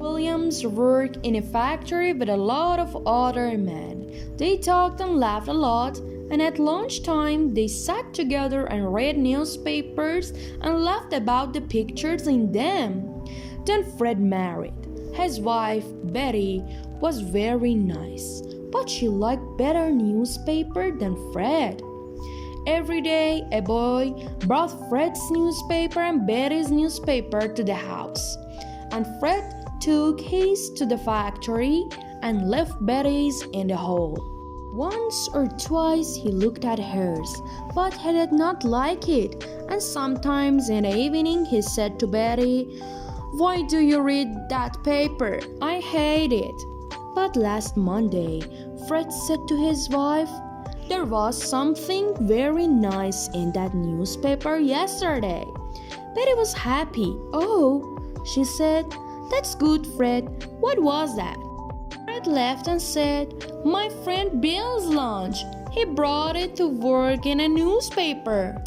Williams worked in a factory with a lot of other men. They talked and laughed a lot, and at lunchtime they sat together and read newspapers and laughed about the pictures in them. Then Fred married. His wife, Betty, was very nice, but she liked better newspaper than Fred. Every day, a boy brought Fred's newspaper and Betty's newspaper to the house, and Fred took his to the factory and left Betty's in the hall. Once or twice he looked at hers, but he did not like it, and sometimes in the evening he said to Betty, "Why do you read that paper? I hate it." But last Monday, Fred said to his wife, "There was something very nice in that newspaper yesterday." Betty was happy. "Oh," she said, "that's good, Fred. What was that?" Fred laughed and said, "My friend Bill's lunch. He brought it to work in a newspaper."